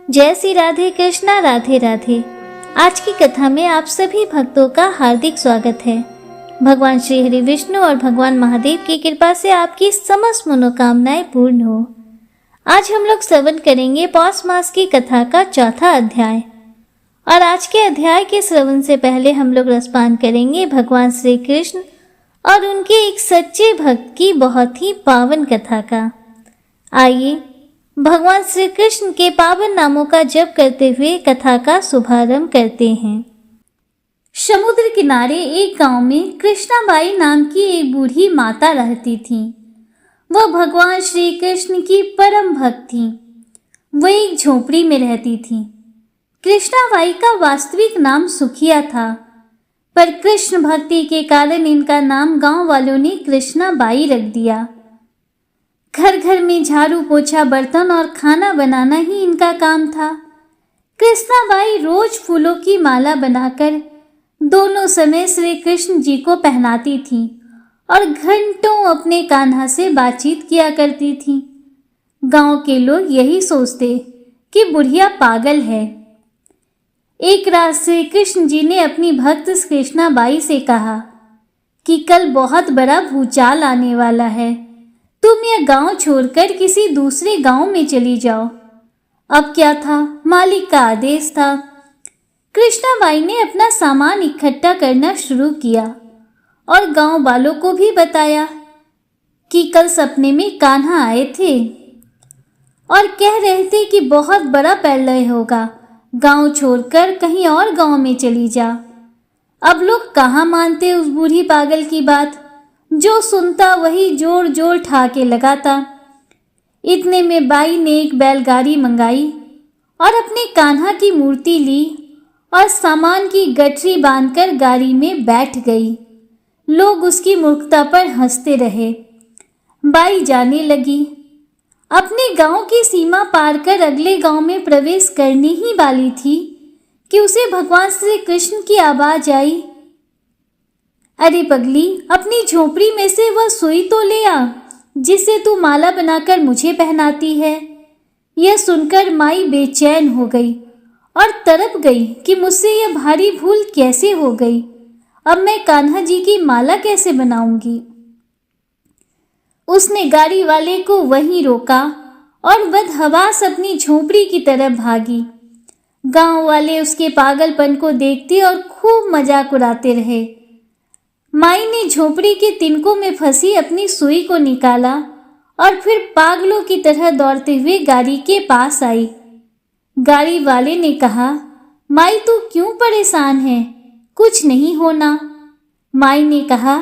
जय श्री राधे कृष्णा, राधे राधे। आज की कथा में आप सभी भक्तों का हार्दिक स्वागत है। भगवान श्री हरि विष्णु और भगवान महादेव की कृपा से आपकी समस्त मनोकामनाएं पूर्ण हो। आज हम लोग श्रवण करेंगे पौष मास की कथा का चौथा अध्याय। और आज के अध्याय के श्रवण से पहले हम लोग रसपान करेंगे भगवान श्री कृष्ण और उनके एक सच्चे भक्त की बहुत ही पावन कथा का। आइए भगवान श्री कृष्ण के पावन नामों का जप करते हुए कथा का शुभारंभ करते हैं। समुद्र किनारे एक गांव में कृष्णाबाई नाम की एक बूढ़ी माता रहती थी। वह भगवान श्री कृष्ण की परम भक्त थी। वह एक झोपड़ी में रहती थी। कृष्णाबाई का वास्तविक नाम सुखिया था, पर कृष्ण भक्ति के कारण इनका नाम गांव वालों ने कृष्णाबाई रख दिया। घर घर में झाड़ू पोछा, बर्तन और खाना बनाना ही इनका काम था। कृष्णाबाई रोज फूलों की माला बनाकर दोनों समय श्री कृष्ण जी को पहनाती थी और घंटों अपने कान्हा से बातचीत किया करती थी। गांव के लोग यही सोचते कि बुढ़िया पागल है। एक रात श्री कृष्ण जी ने अपनी भक्त कृष्णाबाई से कहा कि कल बहुत बड़ा भूचाल आने वाला है, तुम यह गांव छोड़कर किसी दूसरे गांव में चली जाओ। अब क्या था, मालिक का आदेश था। कृष्णाबाई ने अपना सामान इकट्ठा करना शुरू किया और गांव वालों को भी बताया कि कल सपने में कान्हा आए थे और कह रहे थे कि बहुत बड़ा प्रलय होगा, गांव छोड़कर कहीं और गांव में चली जा। अब लोग कहाँ मानते उस बूढ़ी पागल की बात। जो सुनता वही जोर जोर ठाके लगाता। इतने में बाई ने एक बैलगाड़ी मंगाई और अपने कान्हा की मूर्ति ली और सामान की गठरी बांधकर गाड़ी में बैठ गई। लोग उसकी मूर्खता पर हंसते रहे। बाई जाने लगी। अपने गांव की सीमा पार कर अगले गांव में प्रवेश करने ही वाली थी कि उसे भगवान श्री कृष्ण की आवाज आई, अरे पगली, अपनी झोपड़ी में से वह सुई तो ले आ जिसे तू माला बनाकर मुझे पहनाती है। यह सुनकर माई बेचैन हो गई और तड़प गई कि मुझसे यह भारी भूल कैसे हो गई। अब मैं कान्हा जी की माला कैसे बनाऊंगी। उसने गाड़ी वाले को वहीं रोका और बदहवास अपनी झोपड़ी की तरफ भागी। गांव वाले उसके पागलपन को देखते और खूब मजाक उड़ाते रहे। माई ने झोपड़ी के तिनकों में फंसी अपनी सुई को निकाला और फिर पागलों की तरह दौड़ते हुए गाड़ी के पास आई। गाड़ी वाले ने कहा, माई तू क्यों परेशान है, कुछ नहीं होना। माई ने कहा,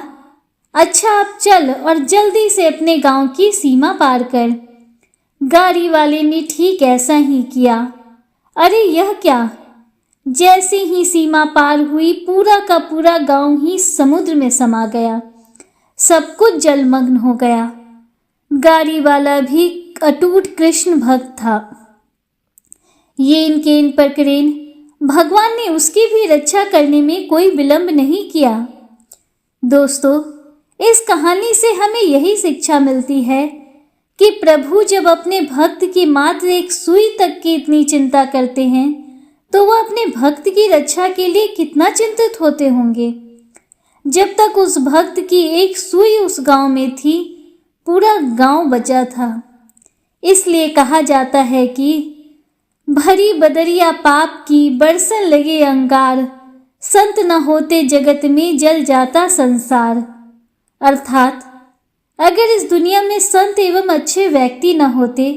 अच्छा अब चल और जल्दी से अपने गांव की सीमा पार कर। गाड़ी वाले ने ठीक ऐसा ही किया। अरे यह क्या, जैसे ही सीमा पार हुई पूरा का पूरा गांव ही समुद्र में समा गया। सब कुछ जलमग्न हो गया। गाड़ी वाला भी अटूट कृष्ण भक्त था। येन केन प्रकरेन, भगवान ने उसकी भी रक्षा करने में कोई विलंब नहीं किया। दोस्तों, इस कहानी से हमें यही शिक्षा मिलती है कि प्रभु जब अपने भक्त की मात्र एक सुई तक की इतनी चिंता करते हैं तो वह अपने भक्त की रक्षा के लिए कितना चिंतित होते होंगे। जब तक उस भक्त की एक सुई उस गांव में थी, पूरा गांव बचा था। इसलिए कहा जाता है कि भरी बदरिया पाप की, बरसन लगे अंगार, संत न होते जगत में जल जाता संसार। अर्थात अगर इस दुनिया में संत एवं अच्छे व्यक्ति न होते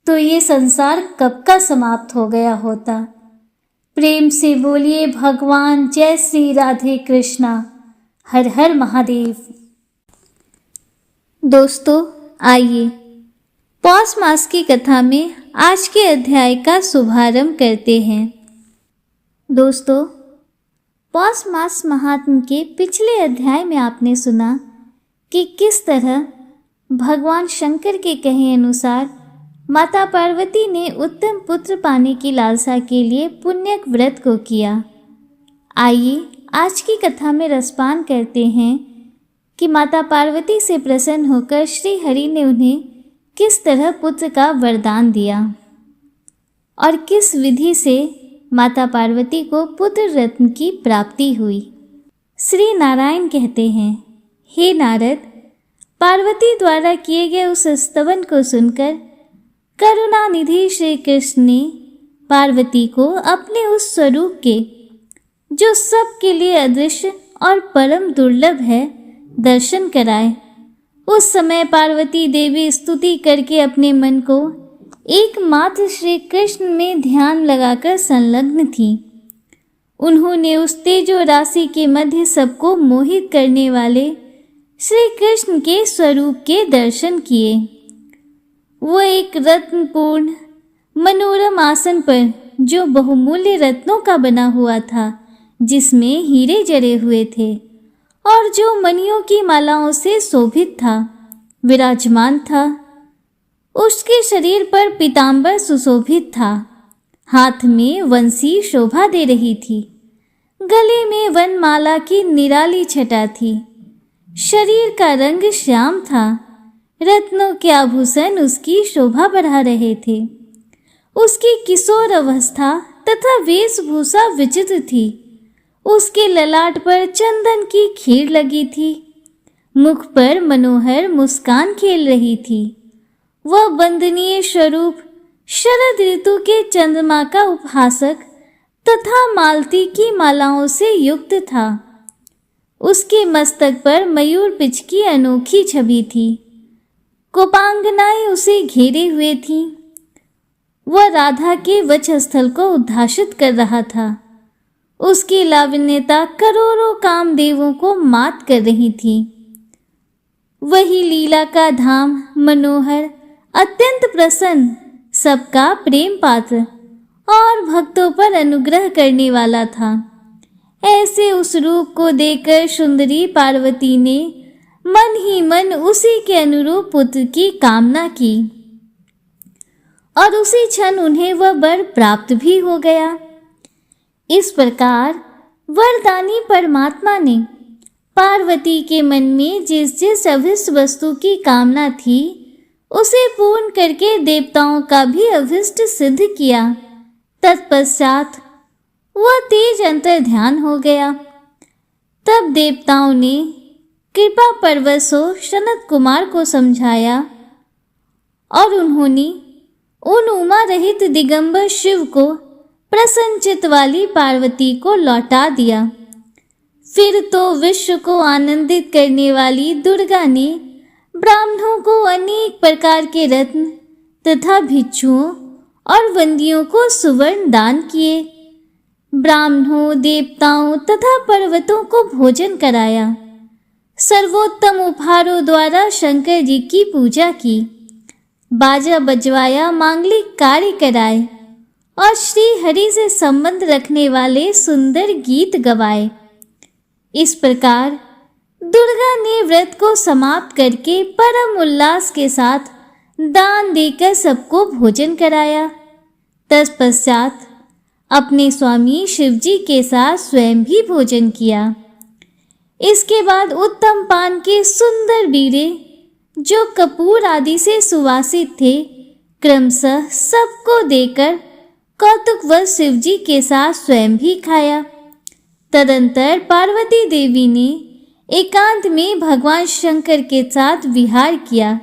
तो ये संसार कब का समाप्त हो गया होता। प्रेम से बोलिए भगवान जय श्री राधे कृष्णा। हर हर महादेव। दोस्तों, आइए पौष मास की कथा में आज के अध्याय का शुभारंभ करते हैं। दोस्तों, पौष मास महात्म्य के पिछले अध्याय में आपने सुना कि किस तरह भगवान शंकर के कहे अनुसार माता पार्वती ने उत्तम पुत्र पाने की लालसा के लिए पुण्यक व्रत को किया। आइए आज की कथा में रसपान करते हैं कि माता पार्वती से प्रसन्न होकर श्री हरि ने उन्हें किस तरह पुत्र का वरदान दिया। और किस विधि से माता पार्वती को पुत्र रत्न की प्राप्ति हुई। श्री नारायण कहते हैं, हे नारद, पार्वती द्वारा किए गए उस स्तवन को सुनकर करुणानिधि श्री कृष्ण ने पार्वती को अपने उस स्वरूप के, जो सबके लिए अदृश्य और परम दुर्लभ है, दर्शन कराए। उस समय पार्वती देवी स्तुति करके अपने मन को एकमात्र श्री कृष्ण में ध्यान लगाकर संलग्न थी। उन्होंने उस तेजो राशि के मध्य सबको मोहित करने वाले श्री कृष्ण के स्वरूप के दर्शन किए। वो एक रत्नपूर्ण मनोरम आसन पर, जो बहुमूल्य रत्नों का बना हुआ था, जिसमें हीरे जड़े हुए थे और जो मणियों की मालाओं से शोभित था, विराजमान था। उसके शरीर पर पीतांबर सुशोभित था। हाथ में वंशी शोभा दे रही थी। गले में वनमाला की निराली छटा थी। शरीर का रंग श्याम था। रत्नों के आभूषण उसकी शोभा बढ़ा रहे थे। उसकी किशोर अवस्था तथा वेशभूषा विचित्र थी। उसके ललाट पर चंदन की खीर लगी थी। मुख पर मनोहर मुस्कान खेल रही थी। वह वंदनीय स्वरूप शरद ऋतु के चंद्रमा का उपहासक तथा मालती की मालाओं से युक्त था। उसके मस्तक पर मयूर पिच की अनोखी छवि थी। कोपांगनाएं उसे घेरे हुए थीं। वह राधा के वक्षस्थल को उद्भाषित कर रहा था। उसकी लावण्यता करोड़ों कामदेवों को मात कर रही थी। वही लीला का धाम मनोहर, अत्यंत प्रसन्न, सबका प्रेम पात्र और भक्तों पर अनुग्रह करने वाला था। ऐसे उस रूप को देखकर सुंदरी पार्वती ने मन ही मन उसी के अनुरूप पुत्र की कामना की और उसी क्षण उन्हें वह वर प्राप्त भी हो गया। इस प्रकार वरदानी परमात्मा ने पार्वती के मन में जिस जिस अभिष्ट वस्तु की कामना थी, उसे पूर्ण करके देवताओं का भी अभिष्ट सिद्ध किया। तत्पश्चात वह तेज अंतर ध्यान हो गया। तब देवताओं ने कृपा परवश हो सनत कुमार को समझाया और उन्होंने उन उमा रहित दिगंबर शिव को प्रसन्नचित वाली पार्वती को लौटा दिया। फिर तो विश्व को आनंदित करने वाली दुर्गा ने ब्राह्मणों को अनेक प्रकार के रत्न तथा भिक्षुओं और बंदियों को सुवर्ण दान किए। ब्राह्मणों, देवताओं तथा पर्वतों को भोजन कराया। सर्वोत्तम उपहारों द्वारा शंकर जी की पूजा की। बाजा बजवाया, मांगलिक कार्य कराए और श्री हरि से संबंध रखने वाले सुंदर गीत गवाए। इस प्रकार दुर्गा ने व्रत को समाप्त करके परम उल्लास के साथ दान देकर सबको भोजन कराया। तत्पश्चात अपने स्वामी शिवजी के साथ स्वयं भी भोजन किया। इसके बाद उत्तम पान के सुंदर बीड़े, जो कपूर आदि से सुवासित थे, क्रमशः सबको देकर कौतुकवश शिवजी के साथ स्वयं भी खाया। तदंतर पार्वती देवी ने एकांत में भगवान शंकर के साथ विहार किया।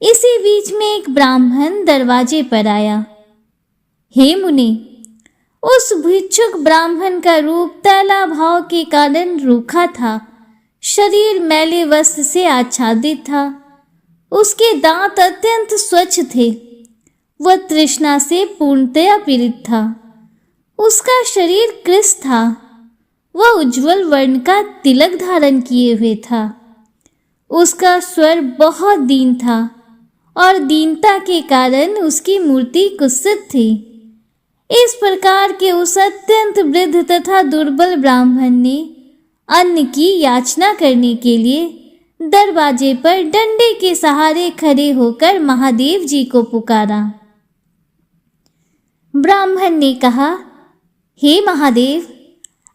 इसी बीच में एक ब्राह्मण दरवाजे पर आया। हे मुनि, उस भिक्षुक ब्राह्मण का रूप तैला भाव के कारण रूखा था। शरीर मैले वस्त्र से आच्छादित था। उसके दांत अत्यंत स्वच्छ थे। वह तृष्णा से पूर्णतया पीड़ित था। उसका शरीर कृश था। वह उज्जवल वर्ण का तिलक धारण किए हुए था। उसका स्वर बहुत दीन था और दीनता के कारण उसकी मूर्ति कुत्सित थी। इस प्रकार के उस अत्यंत वृद्ध तथा दुर्बल ब्राह्मण ने अन्न की याचना करने के लिए दरवाजे पर डंडे के सहारे खड़े होकर महादेव जी को पुकारा। ब्राह्मण ने कहा, हे महादेव,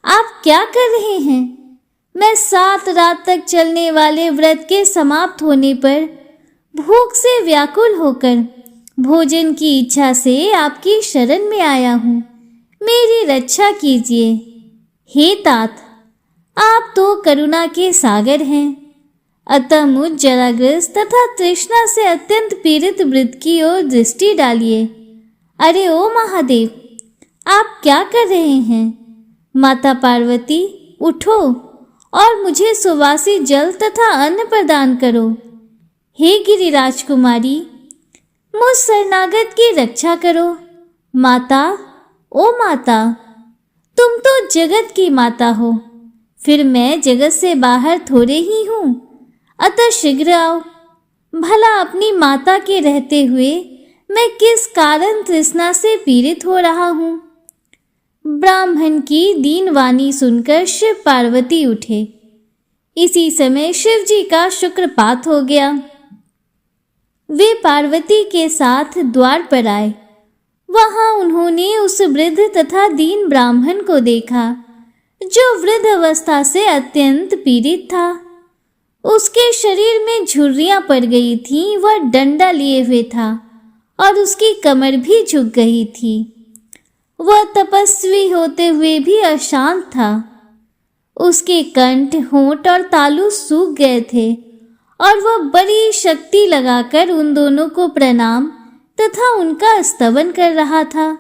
आप क्या कर रहे हैं? मैं 7 रात तक चलने वाले व्रत के समाप्त होने पर भूख से व्याकुल होकर भोजन की इच्छा से आपकी शरण में आया हूँ, मेरी रक्षा कीजिए। हे तात, आप तो करुणा के सागर हैं, अतः मुझ जराग्रस्त तथा तृष्णा से अत्यंत पीड़ित वृद्ध की ओर दृष्टि डालिए। अरे ओ महादेव, आप क्या कर रहे हैं? माता पार्वती, उठो और मुझे सुवासी जल तथा अन्न प्रदान करो। हे गिरिराज कुमारी, मुझ शरणागत की रक्षा करो। माता, ओ माता, तुम तो जगत की माता हो, फिर मैं जगत से बाहर थोड़े ही हूँ, अतः शीघ्र आओ। भला अपनी माता के रहते हुए मैं किस कारण तृष्णा से पीड़ित हो रहा हूँ? ब्राह्मण की दीन वाणी सुनकर शिव पार्वती उठे। इसी समय शिव जी का शुक्रपात हो गया। वे पार्वती के साथ द्वार पर आए। वहां उन्होंने उस वृद्ध तथा दीन ब्राह्मण को देखा, जो वृद्ध अवस्था से अत्यंत पीड़ित था। उसके शरीर में झुर्रियां पड़ गई थीं, वह डंडा लिए हुए था और उसकी कमर भी झुक गई थी। वह तपस्वी होते हुए भी अशांत था। उसके कंठ, होंठ और तालु सूख गए थे और वह बड़ी शक्ति लगाकर उन दोनों को प्रणाम तथा उनका स्तवन कर रहा था।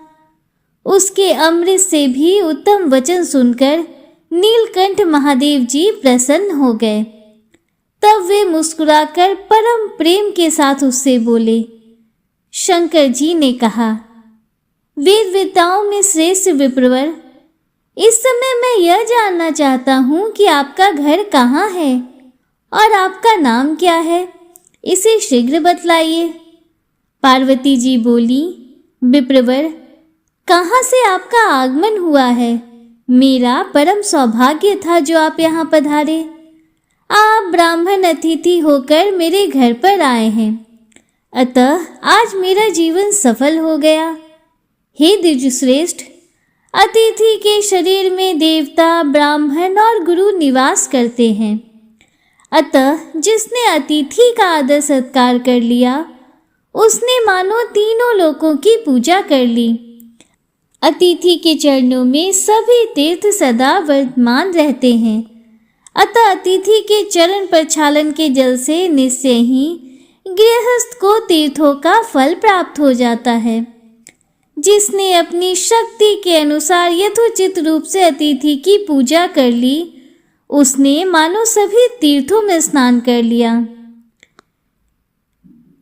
उसके अमृत से भी उत्तम वचन सुनकर नीलकंठ महादेव जी प्रसन्न हो गए। तब वे मुस्कुराकर परम प्रेम के साथ उससे बोले। शंकर जी ने कहा, वेद वेताओं में श्रेष्ठ विप्रवर, इस समय मैं यह जानना चाहता हूँ कि आपका घर कहाँ है और आपका नाम क्या है, इसे शीघ्र बतलाइए। पार्वती जी बोली, विप्रवर, कहाँ से आपका आगमन हुआ है? मेरा परम सौभाग्य था जो आप यहाँ पधारे। आप ब्राह्मण अतिथि होकर मेरे घर पर आए हैं, अतः आज मेरा जीवन सफल हो गया। हे द्विजश्रेष्ठ, अतिथि के शरीर में देवता, ब्राह्मण और गुरु निवास करते हैं, अतः जिसने अतिथि का आदर सत्कार कर लिया, उसने मानो तीनों लोकों की पूजा कर ली। अतिथि के चरणों में सभी तीर्थ सदा वर्तमान रहते हैं, अतः अतिथि के चरण प्रक्षालन के जल से निश्चय ही गृहस्थ को तीर्थों का फल प्राप्त हो जाता है। जिसने अपनी शक्ति के अनुसार यथोचित रूप से अतिथि की पूजा कर ली, उसने मानो सभी तीर्थों में स्नान कर लिया।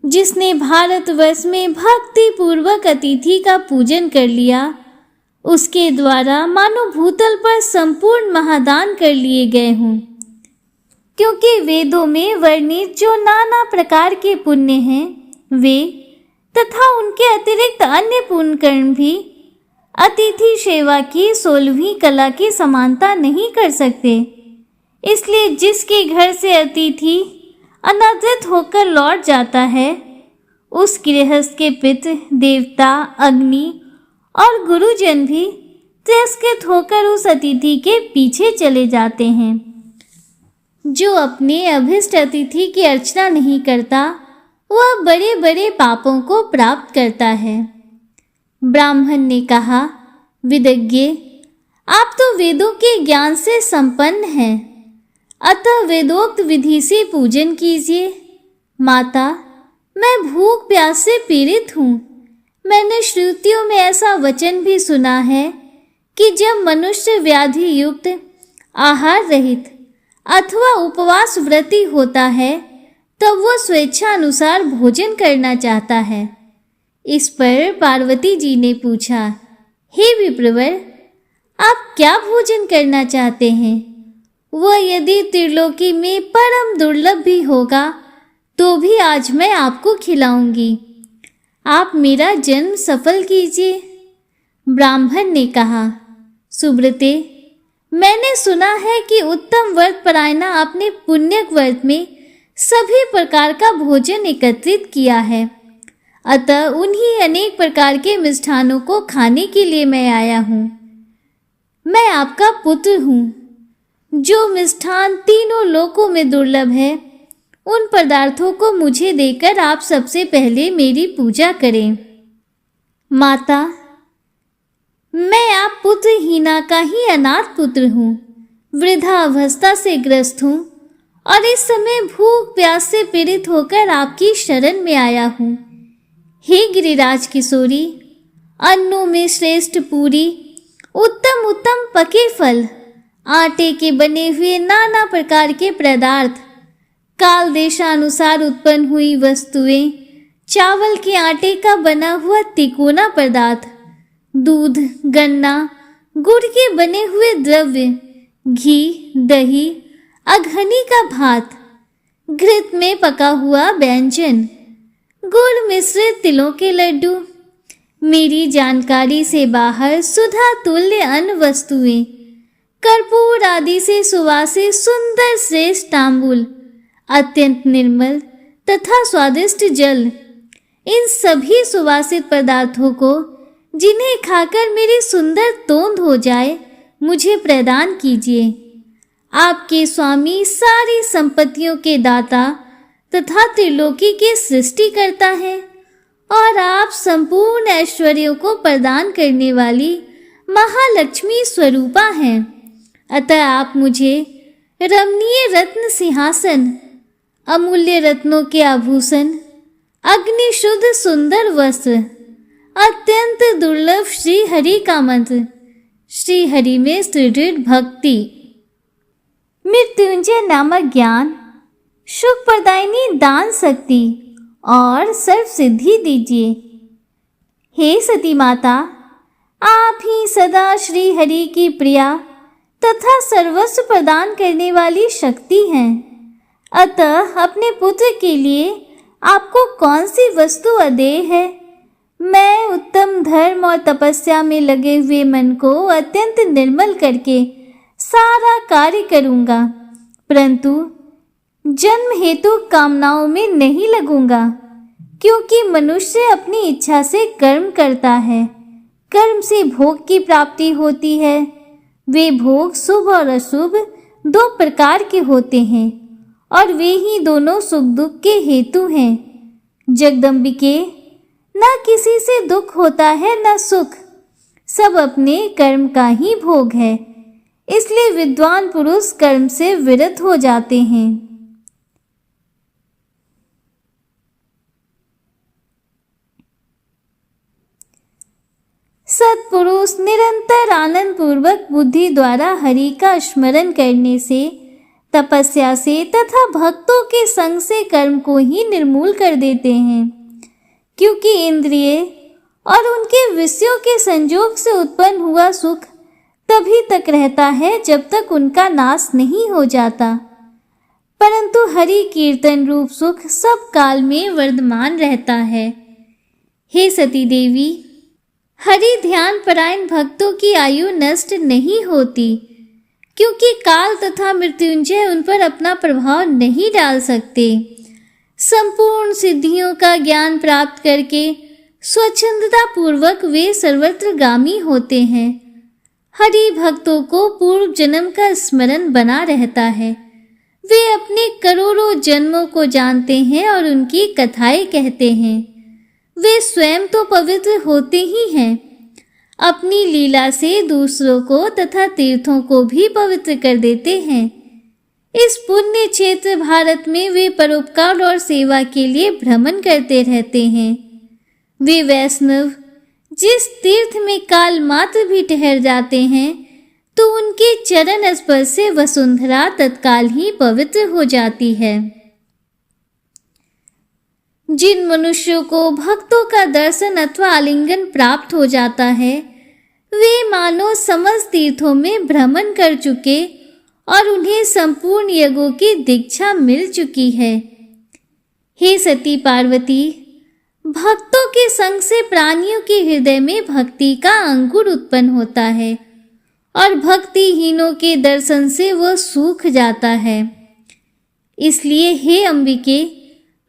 जिसने भारतवर्ष में भक्ति पूर्वक अतिथि का पूजन कर लिया, उसके द्वारा मानो भूतल पर संपूर्ण महादान कर लिए गए हों। क्योंकि वेदों में वर्णित जो नाना प्रकार के पुण्य हैं, वे तथा उनके अतिरिक्त अन्य पुण्य कर्म भी अतिथि सेवा की 16वीं कला की समानता नहीं कर सकते। इसलिए जिसके घर से अतिथि अनादृत होकर लौट जाता है, उस गृहस्थ के पितृ, देवता, अग्नि और गुरुजन भी तिरस्कृत होकर उस अतिथि के पीछे चले जाते हैं। जो अपने अभिष्ट अतिथि की अर्चना नहीं करता, वह बड़े बड़े पापों को प्राप्त करता है। ब्राह्मण ने कहा, विदज्ञ, आप तो वेदों के ज्ञान से संपन्न हैं, अतः वेदोक्त विधि से पूजन कीजिए। माता, मैं भूख प्यास से पीड़ित हूँ। मैंने श्रुतियों में ऐसा वचन भी सुना है कि जब मनुष्य व्याधि युक्त, आहार रहित अथवा उपवास व्रती होता है, तब वह स्वेच्छानुसार भोजन करना चाहता है। इस पर पार्वती जी ने पूछा, हे विप्रवर, आप क्या भोजन करना चाहते हैं? वह यदि त्रिलोकी में परम दुर्लभ भी होगा, तो भी आज मैं आपको खिलाऊंगी। आप मेरा जन्म सफल कीजिए। ब्राह्मण ने कहा, सुब्रते, मैंने सुना है कि उत्तम व्रत परायणा अपने पुण्यक व्रत में सभी प्रकार का भोजन एकत्रित किया है, अतः उन्हीं अनेक प्रकार के मिष्ठानों को खाने के लिए मैं आया हूँ। मैं आपका पुत्र हूँ। जो मिष्ठान तीनों लोकों में दुर्लभ है, उन पदार्थों को मुझे देकर आप सबसे पहले मेरी पूजा करें। माता, मैं आप पुत्रहीना का ही अनाथ पुत्र हूँ, वृद्धावस्था से ग्रस्त हूँ और इस समय भूख प्यास से पीड़ित होकर आपकी शरण में आया हूँ। हे गिरिराज किशोरी, अन्नों में श्रेष्ठ पूरी, उत्तम उत्तम पके फल, आटे के बने हुए नाना प्रकार के पदार्थ, काल देशानुसार उत्पन्न हुई वस्तुएं, चावल के आटे का बना हुआ तिकोना पदार्थ, दूध, गन्ना, गुड़ के बने हुए द्रव्य, घी, दही, अघनी का भात, घृत में पका हुआ व्यंजन, गुड़ मिश्रित तिलों के लड्डू, मेरी जानकारी से बाहर सुधा तुल्य अन्न वस्तुएं, कर्पूर आदि से सुवासित सुंदर श्रेष्ठ तांबूल, अत्यंत निर्मल तथा स्वादिष्ट जल, इन सभी सुवासित पदार्थों को जिन्हें खाकर मेरी सुंदर तोंद हो जाए, मुझे प्रदान कीजिए। आपके स्वामी सारी संपत्तियों के दाता तथा त्रिलोकी के सृष्टि करता है और आप संपूर्ण ऐश्वर्यों को प्रदान करने वाली महालक्ष्मी स्वरूपा हैं। अतः आप मुझे रमणीय रत्न सिंहासन, अमूल्य रत्नों के आभूषण, अग्नि शुद्ध सुंदर वस्त्र, अत्यंत दुर्लभ श्री हरि का मंत्र, श्री हरि में सुदृढ़ भक्ति, मृत्युंजय नामक ज्ञान, सुख प्रदायिनी दान शक्ति और सर्व सिद्धि दीजिए। हे सती माता, आप ही सदा श्री हरि की प्रिया तथा सर्वस्व प्रदान करने वाली शक्ति हैं। अतः अपने पुत्र के लिए आपको कौन सी वस्तु अदेय है? मैं उत्तम धर्म और तपस्या में लगे हुए मन को अत्यंत निर्मल करके सारा कार्य करूंगा, परंतु जन्म हेतु कामनाओं में नहीं लगूंगा, क्योंकि मनुष्य अपनी इच्छा से कर्म करता है। कर्म से भोग की प्राप्ति होती है। वे भोग शुभ और अशुभ दो प्रकार के होते हैं और वे ही दोनों सुख दुख के हेतु हैं। जगदम्बिके, न किसी से दुख होता है न सुख, सब अपने कर्म का ही भोग है। इसलिए विद्वान पुरुष कर्म से विरत हो जाते हैं। सत्पुरुष निरंतर आनंद पूर्वक बुद्धि द्वारा हरि का स्मरण करने से, तपस्या से तथा भक्तों के संग से कर्म को ही निर्मूल कर देते हैं, क्योंकि इंद्रिय और उनके विषयों के संयोग से उत्पन्न हुआ सुख तभी तक रहता है जब तक उनका नाश नहीं हो जाता, परंतु हरि कीर्तन रूप सुख सब काल में वर्धमान रहता है। हे सती देवी, हरि ध्यान परायण भक्तों की आयु नष्ट नहीं होती, क्योंकि काल तथा मृत्युंजय उन पर अपना प्रभाव नहीं डाल सकते। संपूर्ण सिद्धियों का ज्ञान प्राप्त करके स्वच्छंदता पूर्वक वे सर्वत्र गामी होते हैं। हरि भक्तों को पूर्व जन्म का स्मरण बना रहता है। वे अपने करोड़ों जन्मों को जानते हैं और उनकी कथाएं कहते हैं। वे स्वयं तो पवित्र होते ही हैं, अपनी लीला से दूसरों को तथा तीर्थों को भी पवित्र कर देते हैं। इस पुण्य क्षेत्र भारत में वे परोपकार और सेवा के लिए भ्रमण करते रहते हैं। वे वैष्णव जिस तीर्थ में काल मात्र भी ठहर जाते हैं, तो उनके चरण स्पर्श से वसुंधरा तत्काल ही पवित्र हो जाती है। जिन मनुष्यों को भक्तों का दर्शन अथवा आलिंगन प्राप्त हो जाता है, वे मानो समस्त तीर्थों में भ्रमण कर चुके और उन्हें संपूर्ण यज्ञों की दीक्षा मिल चुकी है। हे सती पार्वती, भक्तों के संग से प्राणियों के हृदय में भक्ति का अंकुर उत्पन्न होता है और भक्तिहीनों के दर्शन से वह सूख जाता है। इसलिए हे अंबिके,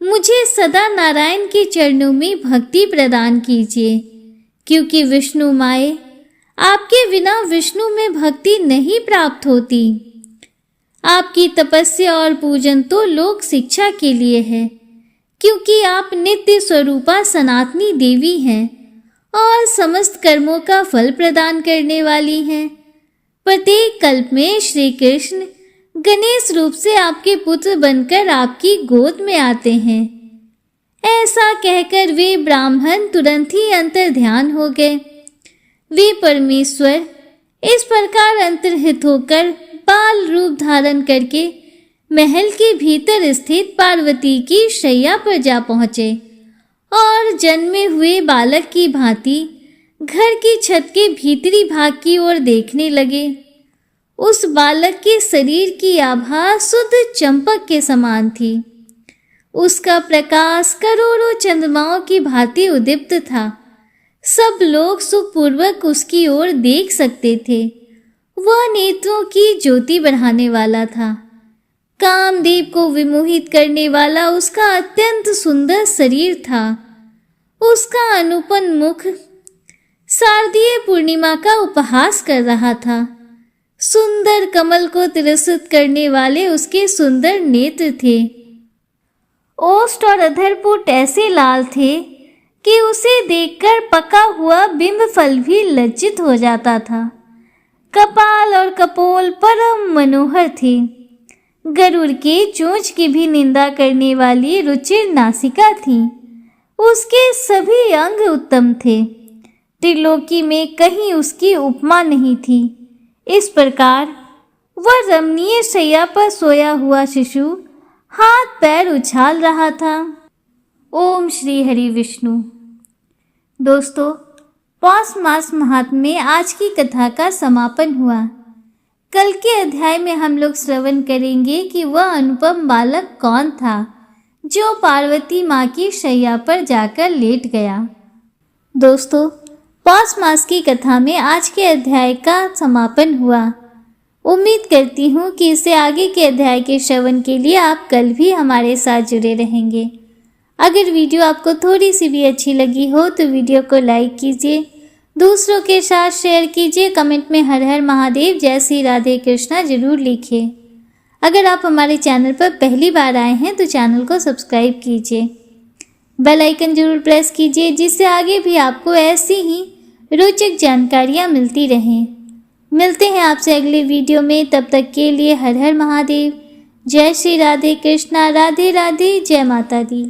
मुझे सदा नारायण के चरणों में भक्ति प्रदान कीजिए, क्योंकि विष्णु माए, आपके बिना विष्णु में भक्ति नहीं प्राप्त होती। आपकी तपस्या और पूजन तो लोक शिक्षा के लिए है, क्योंकि आप नित्य स्वरूपा सनातनी देवी हैं और समस्त कर्मों का फल प्रदान करने वाली हैं। प्रत्येक कल्प में श्री कृष्ण गणेश रूप से आपके पुत्र बनकर आपकी गोद में आते हैं। ऐसा कहकर वे ब्राह्मण तुरंत ही अंतर ध्यान हो गए। वे परमेश्वर इस प्रकार अंतर्हित होकर बाल रूप धारण करके महल के भीतर स्थित पार्वती की शैया पर जा पहुँचे और जन्मे हुए बालक की भांति घर की छत के भीतरी भाग की ओर देखने लगे। उस बालक के शरीर की आभा शुद्ध चंपक के समान थी। उसका प्रकाश करोड़ों चंद्रमाओं की भांति उद्दीप्त था। सब लोग सुखपूर्वक उसकी ओर देख सकते थे। वह नेत्रों की ज्योति बढ़ाने वाला था। कामदेव को विमोहित करने वाला उसका अत्यंत सुंदर शरीर था। उसका अनुपम मुख शारदीय पूर्णिमा का उपहास कर रहा था। सुंदर कमल को तिरस्कृत करने वाले उसके सुंदर नेत्र थे। ओष्ठ और अधरपुट ऐसे लाल थे कि उसे देखकर पका हुआ बिंब फल भी लज्जित हो जाता था। कपाल और कपोल परम मनोहर थे। गरुड़ के चोंच की भी निंदा करने वाली रुचिर नासिका थी। उसके सभी अंग उत्तम थे। त्रिलोकी में कहीं उसकी उपमा नहीं थी। इस प्रकार वह रमणीय शैया पर सोया हुआ शिशु हाथ पैर उछाल रहा था। ओम श्री हरि विष्णु। दोस्तों, पौष मास महात्म्य में आज की कथा का समापन हुआ। कल के अध्याय में हम लोग श्रवण करेंगे कि वह अनुपम बालक कौन था जो पार्वती माँ की शैया पर जाकर लेट गया। दोस्तों, पौष मास की कथा में आज के अध्याय का समापन हुआ। उम्मीद करती हूँ कि इससे आगे के अध्याय के श्रवण के लिए आप कल भी हमारे साथ जुड़े रहेंगे। अगर वीडियो आपको थोड़ी सी भी अच्छी लगी हो तो वीडियो को लाइक कीजिए, दूसरों के साथ शेयर कीजिए, कमेंट में हर हर महादेव, जय श्री राधे कृष्णा जरूर लिखिए। अगर आप हमारे चैनल पर पहली बार आए हैं तो चैनल को सब्सक्राइब कीजिए, बेल आइकन जरूर प्रेस कीजिए, जिससे आगे भी आपको ऐसी ही रोचक जानकारियाँ मिलती रहें। मिलते हैं आपसे अगले वीडियो में, तब तक के लिए हर हर महादेव, जय श्री राधे कृष्णा, राधे राधे, जय माता दी।